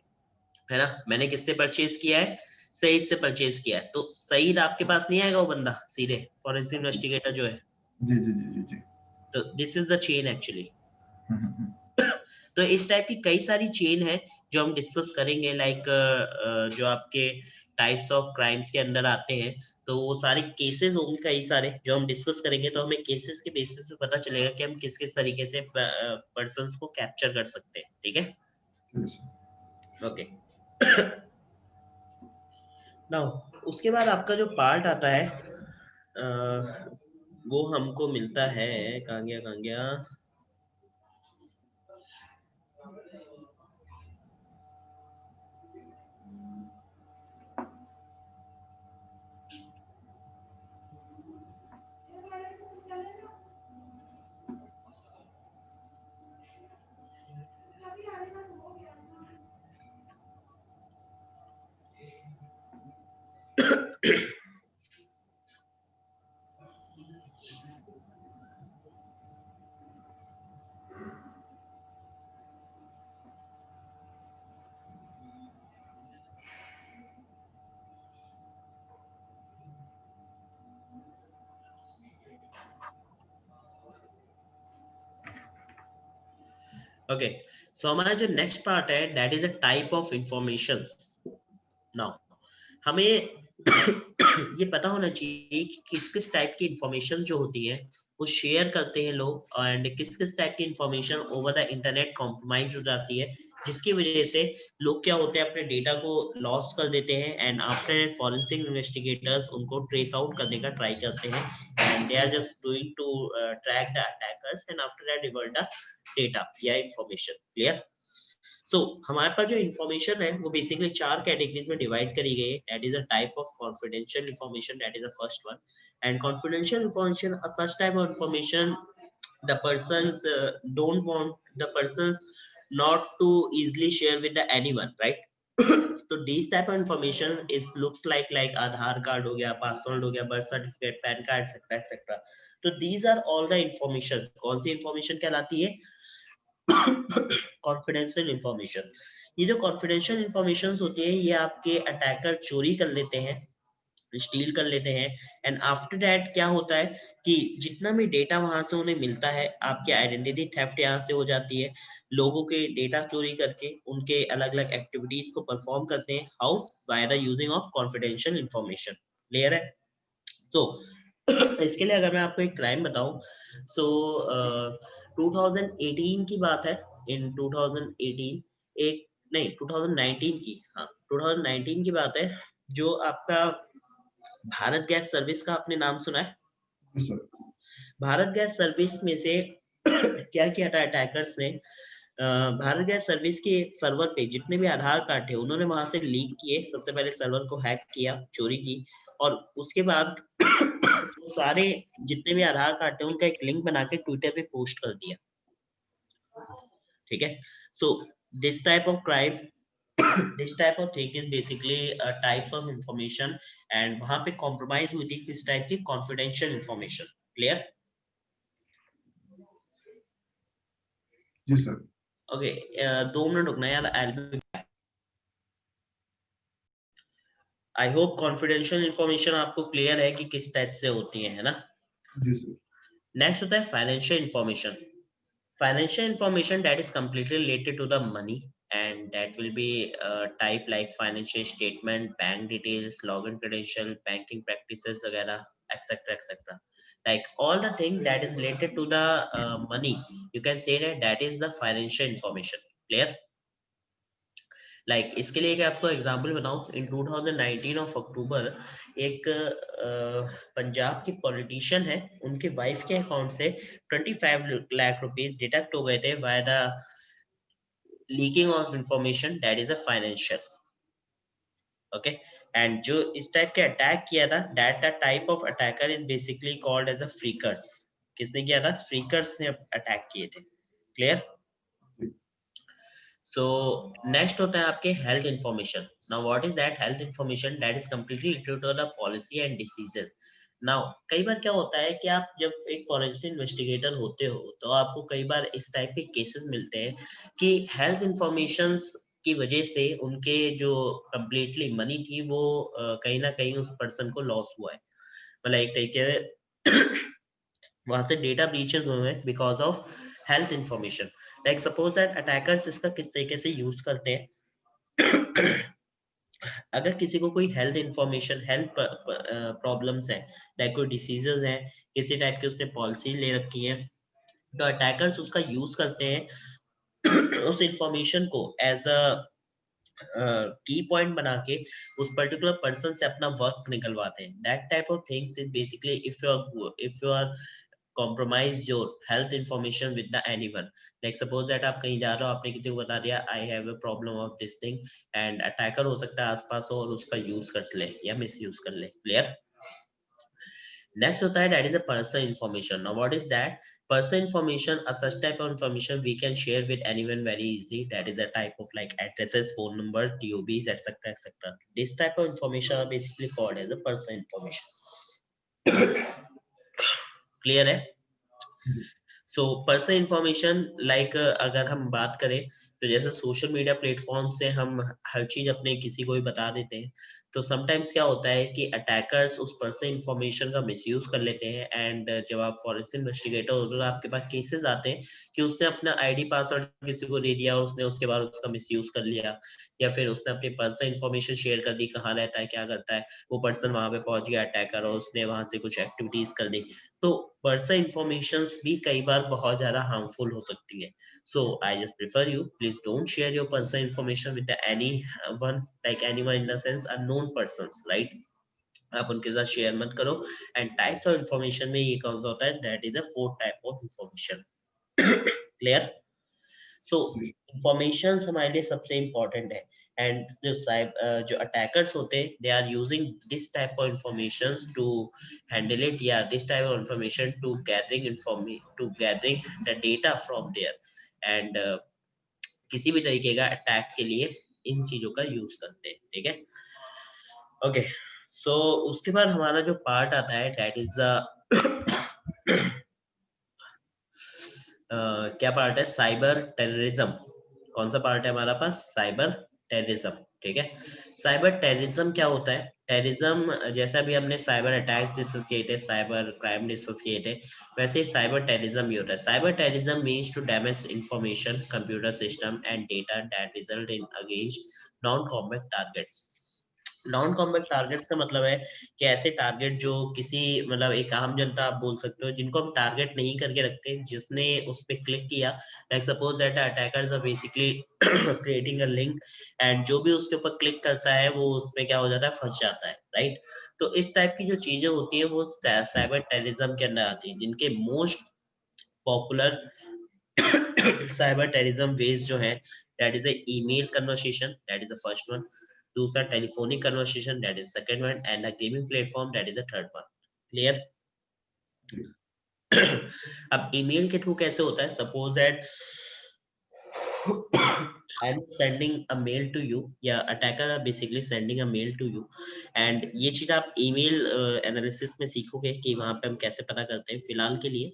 है ना, मैंने किससे परचेज किया है, सईद से परचेज किया है। तो सईद आपके पास नहीं आएगा वो बंदा सीधे, फॉरेंसिक इन्वेस्टिगेटर जो है। जी जी जी जी जी तो this is the chain actually. Hmm. तो इस टाइप की कई सारी चेन है जो हम डिस्कस करेंगे, लाइक जो आपके टाइप्स ऑफ क्राइम्स के अंदर आते हैं, तो वो सारे केसेस होंगे कई सारे जो हम डिस्कस करेंगे। तो हमें केसेस के बेसिस पे पता चलेगा कि हम किस किस तरीके से पर्संस को कैप्चर कर सकते हैं, ठीक है। ठीक है सर। ओके नाउ उसके बाद आपका जो पार्ट आता है वो हमको मिलता है, कहाँ गया ओके सो हमारा जो नेक्स्ट पार्ट है that is a type of information. Now हमें ये पता होना चाहिए कि किस किस टाइप की इंफॉर्मेशन जो होती है वो शेयर करते हैं लोग, एंड किस किस टाइप की information over the internet compromise हो जाती है, जिसकी वजह से लोग क्या होते हैं अपने डेटा को लॉस कर देते हैं एंड आफ्टर फॉरेंसिक इन्वेस्टिगेटर्स उनको ट्रेस आउट करने का ट्राई करते हैं and they are just doing to track the attackers and after that revert the data या इंफॉर्मेशन। क्लियर? सो हमारे पास जो इंफॉर्मेशन है वो बेसिकली 4 कैटेगरीज में डिवाइड करी गई है। That is a type of confidential information, that is the first one. And confidential information, a such type of information the persons don't want the persons not to easily share with the anyone, right? तो these type of information is looks like Aadhaar card हो गया, password हो गया, birth certificate, pan card etcetera etcetera. तो these are all the information। कौन सी information कहलाती है? Confidential information. ये जो कॉन्फिडेंशियल इंफॉर्मेशन होती है ये आपके अटैकर चोरी कर लेते हैं, स्टील कर लेते हैं एंड आफ्टर दैट क्या होता है कि जितना भी डेटा वहां से उन्हें मिलता है, आपकी आइडेंटिटी थेफ्ट यहाँ से हो जाती है, लोगों के डेटा चोरी करके उनके अलग अलग एक्टिविटीज को परफॉर्म करते हैं। How? By the using of confidential information. Clear है? तो इसके लिए अगर मैं आपको एक क्राइम बताऊं, सो 2018 की बात है। इन 2018 एक नहीं 2019 की, हाँ 2019 की बात है, जो आपका भारत गैस सर्विस का आपने नाम सुना है? सर भारत गैस सर्विस में से क्या किया था अटैकर्स ने, भारत गैस सर्विस के सर्वर पे जितने भी आधार कार्ड थे उन्होंने वहां से लीक किए, सबसे पहले सर्वर को हैक किया, चोरी की, और उसके बाद सारे जितने भी आधार कार्ड थे उनका एक लिंक बना के ट्विटर पे पोस्ट कर दिया, ठीक है। सो this type of crime, this type of thing is basically types of information, and वहां पे कॉम्प्रोमाइज हुई थी किस टाइप की, कॉन्फिडेंशियल इंफॉर्मेशन। क्लियर? जी सर। ओके, 2 मिनट रुकना यार, I will be back. I hope confidential information आपको क्लियर है कि किस टाइप से होती है ना? जी सर। नेक्स्ट होता है financial information. Financial information that is completely related to the money, and that will be type like financial statement, bank details, login credential, banking practices वगैरह, etc etc, like all the thing that is related to the money, you can say that is the financial information. Clear? इसके लिए कि आपको example बताऊं, इन 2019 of October एक पंजाब की politician है, उनके वाइफ के अकाउंट से 25 लाख रुपीस डिडक्ट हो गए थे by the leaking of information that is a financial. Okay, and जो इस टाइप के अटैक किया था, that the type of attacker is basically called as a phreakers. किसने किया था? फ्रीकर्स ने अटैक किए थे। क्लियर? So next होता है आपके health information. Now what is that health information? That is completely related to the policy and diseases. Now कई बार क्या होता है कि आप जब एक फॉरेंसिक इन्वेस्टिगेटर होते हो तो आपको कई बार इस टाइप के केसेस मिलते हैं कि हेल्थ इंफॉर्मेशन की वजह से उनके जो कम्प्लीटली मनी थी वो कहीं ना कहीं उस पर्सन को लॉस हुआ है, मतलब एक तरीके से वहां से डेटा ब्रीचेस हुए हैं because of health information. Like suppose that attackers इसका किस तरीके से यूज करते हैं अगर किसी को कोई हेल्थ इंफॉर्मेशन, हेल्थ प्रॉब्लम्स है, लाइक कोई डिसीजेस हैं, किसी टाइप की उसने पॉलिसी ले रखी है, तो अटैकर्स उसका यूज करते हैं उस इंफॉर्मेशन को एज अ की पॉइंट बना के उस पर्टिकुलर पर्सन से अपना वर्क निकलवाते हैं। That type of things is basically if you are compromise your health information with the anyone, like suppose that आप कहीं जा रहे हो, आपने किसी को बता दिया I have a problem of this thing, and attacker हो सकता है आसपास हो और उसका यूज कर ले या मिसयूज कर ले। क्लियर? नेक्स्ट होता है that is a personal information. Now what is that? Personal information, a such type of information we can share with anyone very easily. That is a type of like addresses, phone numbers, DOBs, etc etc. This type of information are basically called as a personal information. Clear है? So personal information like अगर हम बात करें तो जैसे social media platform से हम हर चीज अपने किसी को भी बता देते हैं, तो समटाइम्स क्या होता है कि अटैकर्स उस पर्सनल इंफॉर्मेशन का मिसयूज कर लेते हैं, एंड जब आप फॉरेंसिक इन्वेस्टिगेटर हो तो आपके पास केसेस आते हैं कि उसने अपना आईडी पासवर्ड किसी को दे दिया और उसने उसके बाद उसका मिसयूज कर लिया, या फिर उसने अपनी पर्सनल इंफॉर्मेशन शेयर कर दी, कहाँ रहता है, क्या करता है, वो पर्सन वहां पे पहुंच गया अटैकर और उसने वहां से कुछ एक्टिविटीज कर दी। तो पर्सनल इंफॉर्मेशंस भी कई बार बहुत ज्यादा हार्मफुल हो सकती है। So I just prefer you, please don't share your personal information with anyone, like anyone in the sense unknown persons, right? आप उनके साथ शेयर मत करो। एंड टाइप्स ऑफ इंफॉर्मेशन में ये कौन सा होता है? That is a 4 type of information. Clear? So information हमारे लिए सबसे इंपॉर्टेंट है, एंड जो अटैकर्स होते हैं they are using this type of information to handle it, या this type of information to gathering the data from there, and किसी भी तरीके का अटैक के लिए इन चीजों का यूज करते हैं। ठीक है? ओके, सो उसके बाद हमारा जो पार्ट आता है दैट इज क्या पार्ट है? Cyber terrorism. कौन सा पार्ट है हमारा पास? Cyber terrorism. ठीक है? साइबर टेररिज्म क्या होता है? टेररिज्म जैसा भी हमने साइबर अटैक्स डिस्कस किए थे, साइबर क्राइम डिस्कस किए थे, वैसे ही साइबर टेररिज्म भी होता है। Cyber terrorism means to damage information, computer system and data that result in against non combat targets. Non combat targets का मतलब है कि ऐसे टारगेट जो किसी मतलब एक आम जनता आप बोल सकते हो जिनको हम टारगेट नहीं करके रखते, जिसने उस पर क्लिक किया, like suppose that attackers are basically creating a link, and जो भी उसके ऊपर क्लिक करता है वो उसमें क्या हो जाता है? फंस जाता है, राइट? तो इस टाइप की जो चीजें होती है वो साइबर टेररिज्म के अंदर आती है, जिनके most popular cyber terrorism ways जो है, that is a email conversation, that is the first one. दूसरा telephonic conversation, that is second one, and a gaming platform, that is the third one. Clear? अब email के through कैसे होता है? Suppose that I'm sending a mail to you, या attacker are basically sending a mail to you, and ये चीज आप email analysis में सीखोगे कि वहां पे हम कैसे पता करते हैं। फिलहाल के लिए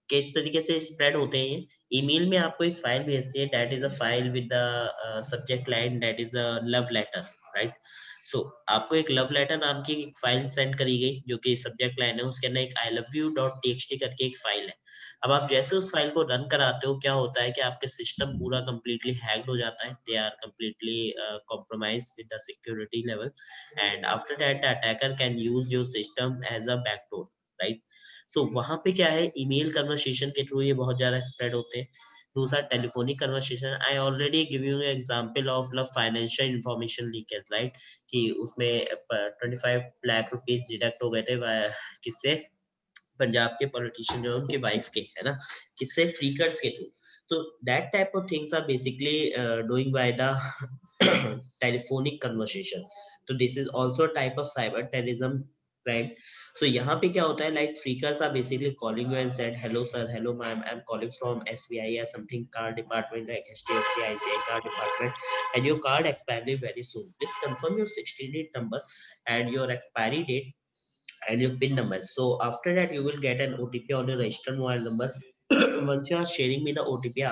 किस तरीके से स्प्रेड होते हैं। ईमेल में आपको एक फाइल भेजती है, that is a file with the subject line, that is a love letter, right? So आपको एक लव लेटर नाम की एक फाइल सेंड करी गई, जो कि सब्जेक्ट लाइन है, उसके अंदर एक I love you .txt करके एक फाइल है। अब आप जैसे उस फाइल को रन कराते हो, क्या होता है कि आपके सिस्टम पूरा कंप्लीटली हैक्ड हो जाता है, they are completely compromise with the security level, and after that the attacker can use your system as a backdoor, right? So वहां पे क्या है, ईमेल कन्वर्सेशन के थ्रू ये बहुत ज्यादा स्प्रेड होते हैं। दूसरा telephonic conversation, I already give you example of the financial information leakage, right? कि उसमें 25 लाख रुपीस डिडक्ट हो गए थे किससे? पंजाब के पॉलिटिशियन जो उनके वाइफ के, है ना? किससे? फ्रीकर्स के थ्रू। तो that type of things are basically doing by the telephonic conversation. तो this is also type of cyber terrorism, right? So यहाँ पे क्या होता है, like phreakers are basically calling you and said hello sir, hello ma'am, I am calling from SBI या something car department like HDFC ICICI car department, and your card expiry very soon, please confirm your 16-digit number and your expiry date and your PIN number. So after that, you will get an OTP on your registered mobile number. Once you are sharing me the OTP,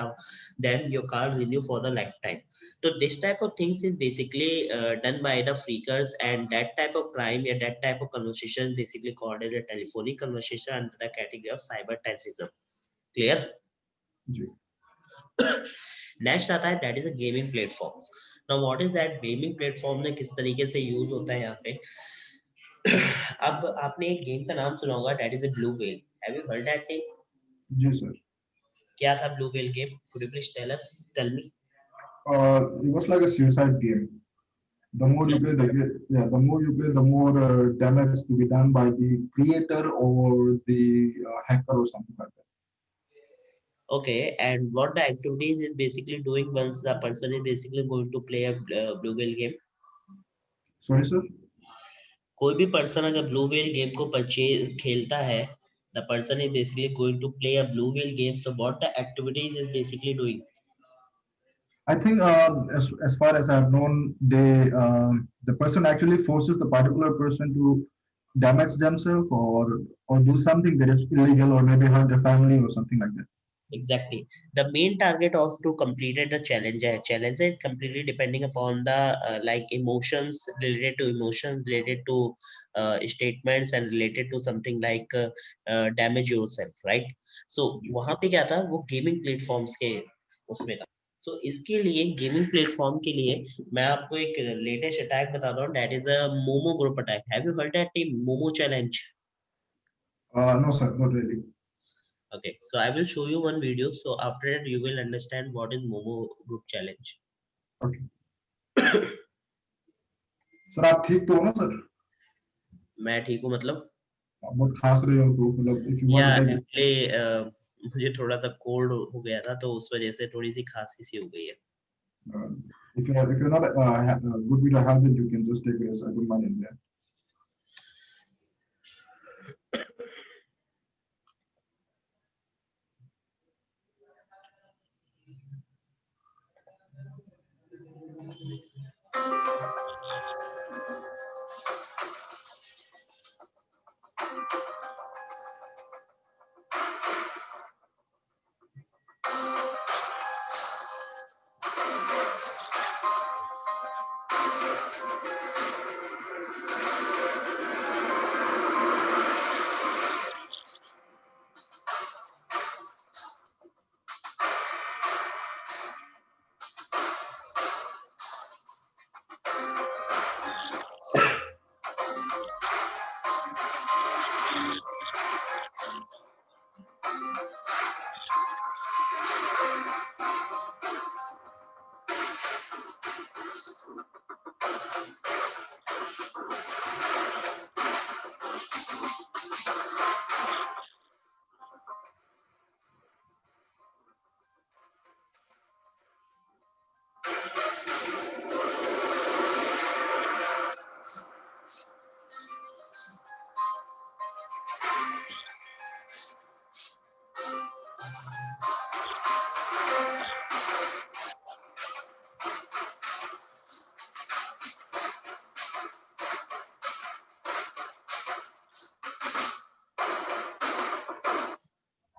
then your card renew for the lifetime. So this type of things is basically done by the freakers, and that type of crime or that type of conversation is basically called as a telephonic conversation under the category of cyber terrorism. Clear? जी। Next आता है that is a gaming platforms. Now what is that gaming platform में किस तरीके से use होता है यहाँ पे? अब आपने एक गेम का नाम सुना होगा, that is a blue whale. Have you heard that name? जी सर। क्या था blue whale game? Could you please tell me? It was like a suicide game. The more you play, the more you play, the more damage to be done by the creator or the hacker or something like that. Okay, and what the activities is basically doing once the person is basically going to play a blue whale game? Sorry, sir. कोई भी person अगर blue whale game को purchase खेलता है, the person is basically going to play a blue whale game, so what the activities is basically doing? I think as far as I've known, the person actually forces the particular person to damage themselves or do something that is illegal or maybe hurt their family or something like that. Exactly. The main target of to complete the challenge is completely depending upon the like emotions, related to statements and related to something like damage yourself, right? So वहां पे क्या था, वो gaming platforms के उसमें था। तो इसके लिए गेमिंग प्लेटफॉर्म के लिए मैं आपको एक लेटेस्ट अटैक बताता हूँ, that is a momo group attack. Have you heard that name, Momo challenge? No, sir, not really. Okay, so I will show you one video. So after that, you will understand what is Momo Group Challenge. Okay. Sir आप ठीक तो हो ना sir? मैं ठीक हूँ मतलब? बहुत खास रहे हो तो मतलब if you want Yeah, to take actually मुझे थोड़ा सा कोल्ड हो गया था, तो उस वजह से थोड़ी सी खांसी सी हो गई है। if you're not good with your health, you can just take it as I don't mind in there.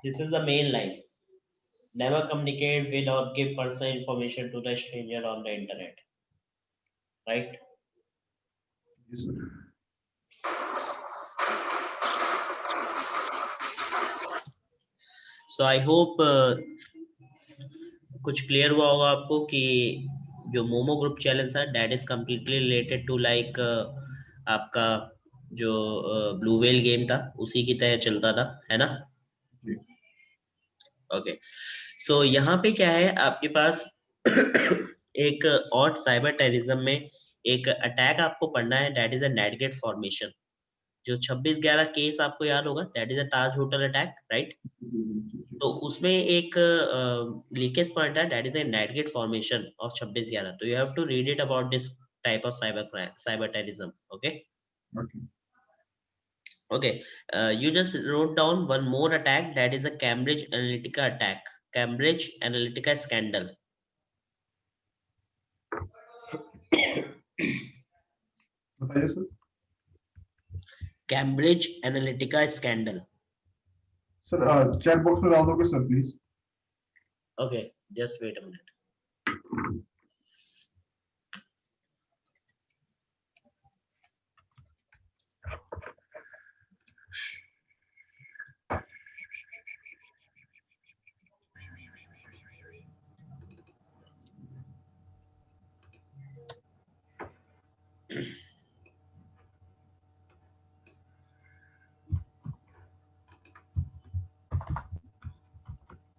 This is the main line. Never communicate with or give personal information to the stranger on the internet. Right? Yes, sir. So I hope कुछ clear हुआ होगा आपको कि जो momo group challenge है that is completely related to like आपका जो blue whale game था उसी की तरह चलता था, है ना? जी। ओके, सो यहाँ पे क्या है आपके पास एक और साइबर टेररिज्म में एक अटैक आपको पढ़ना है, that is a netgate formation. जो 26/11 केस आपको याद होगा, that is a Taj hotel attack, right? तो उसमें एक लीकेज पॉइंट है, that is a netgate formation of 26/11। तो you have to read it about this type of cyber terrorism. Okay Okay. okay, you just wrote down one more attack, that is a Cambridge Analytica attack, Cambridge Analytica scandal. बताइए sir. Cambridge Analytica scandal. Sir chat box में डाल दोगे sir please. Okay, just wait a minute.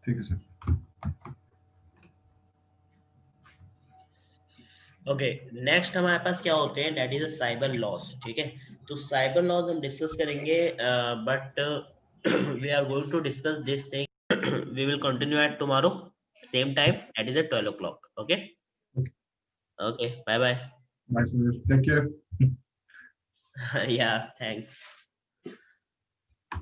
ठीक है sir. Okay, next हमारे पास क्या होते हैं, that is a cyber loss. ठीक है, तो साइबर लॉस हम डिस्कस करेंगे, but we are going to discuss this thing, we will continue at tomorrow same time, that is at 12 o'clock. Okay okay, bye bye. Bye sir. Take care. Yeah, thanks.